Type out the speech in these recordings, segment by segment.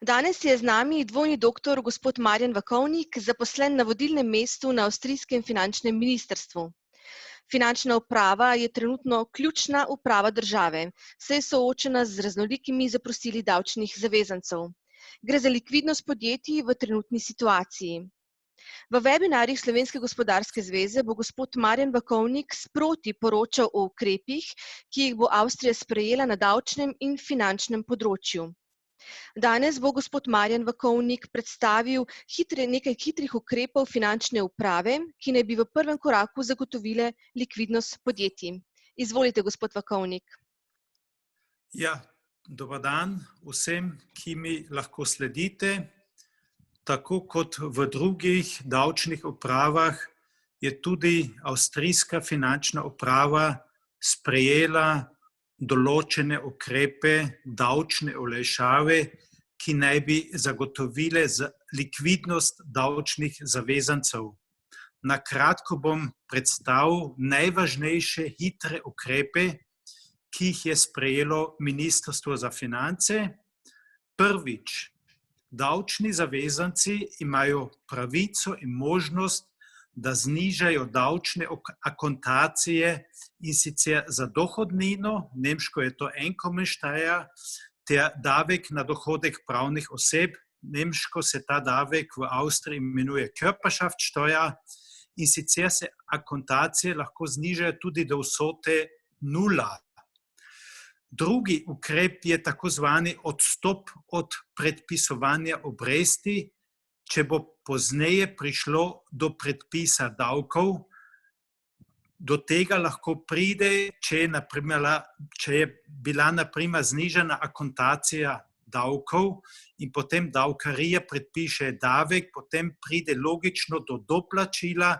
Danes je z nami dvojni doktor gospod Marjan Vakovnik, zaposlen na vodilnem mestu na avstrijskem finančnem ministrstvu. Finančna uprava je trenutno ključna uprava države, saj je soočena z raznolikimi zaprosili davčnih zavezancev. Gre za likvidnost podjetij v trenutni situaciji. V webinarjih Slovenske gospodarske zveze bo gospod Marjan Vakovnik sproti poročal o ukrepih, ki jih bo Avstrija sprejela na davčnem in finančnem področju. Danes bo gospod Marjan Vakovnik predstavil nekaj hitrih ukrepov finančne uprave, ki naj bi v prvem koraku zagotovile likvidnost podjetij. Izvolite, gospod Vakovnik. Ja, dober dan vsem, ki mi lahko sledite. Tako kot v drugih davčnih upravah je tudi avstrijska finančna uprava sprejela določene ukrepe, davčne olajšave, ki naj bi zagotovile likvidnost davčnih zavezancev. Na kratko bom predstavil najvažnejše hitre ukrepe, ki jih je sprejelo Ministrstvo za finance. Prvič, davčni zavezanci imajo pravico in možnost, da znižajo davčne akontacije, in sicer za dohodnino, nemško je to Einkommensteuer, ter davek na dohodek pravnih oseb, nemško se ta davek v Avstriji imenuje Körperschaftsteuer, in sicer se akontacije lahko znižajo tudi do vsote 0. Drugi ukrep je tako zvani odstop od predpisovanja obresti, če bo pozneje prišlo do predpisa davkov. Do tega lahko pride, če je bila na primer znižana akontacija davkov in potem davkarija predpiše davek, potem pride logično do doplačila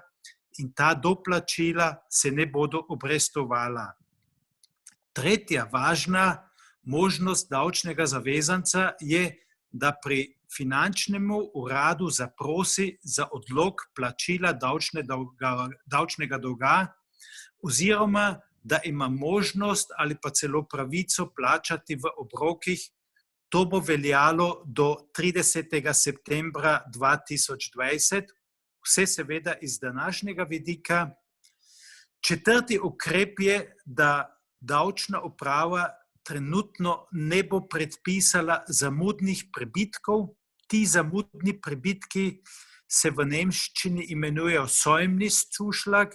in ta doplačila se ne bodo obrestovala. Tretja važna možnost davčnega zavezanca je, da pri finančnemu uradu zaprosi za odlog plačila davčnega dolga oziroma da ima možnost ali pa celo pravico plačati v obrokih. To bo veljalo do 30. septembra 2020, vse seveda iz današnjega vidika. Četrti ukrep je, da davčna uprava trenutno ne bo predpisala zamudnih prebitkov. Ti zamudni prebitki se v nemščini imenujejo Säumniszuschlag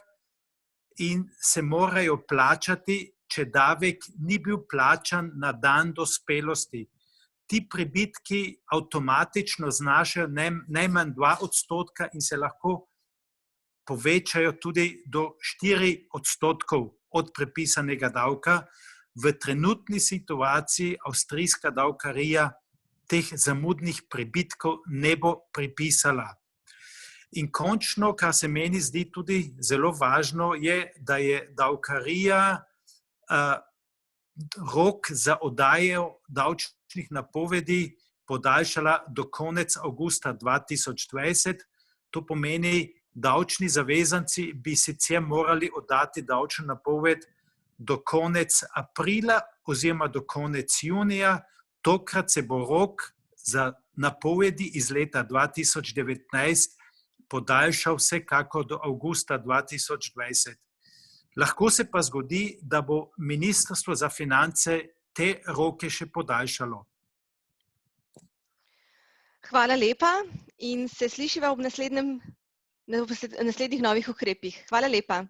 in se morajo plačati, če davek ni bil plačan na dan dospelosti. Ti prebitki avtomatično znašajo najmanj 2% in se lahko povečajo tudi do 4% od prepisanega davka. V trenutni situaciji avstrijska davkarija teh zamudnih prebitkov ne bo prepisala. In končno, kar se meni zdi tudi zelo važno, je, da je davkarija rok za oddajo davčnih napovedi podaljšala do konec avgusta 2020. To pomeni, davčni zavezanci bi sicer morali oddati davčno napoved do konec aprila oziroma do konec junija. Tokrat se bo rok za napovedi iz leta 2019 podaljšal vsekako do avgusta 2020. Lahko se pa zgodi, da bo Ministrstvo za finance te roke še podaljšalo. Hvala lepa in se slišiva ob naslednjih novih ukrepih. Hvala lepa.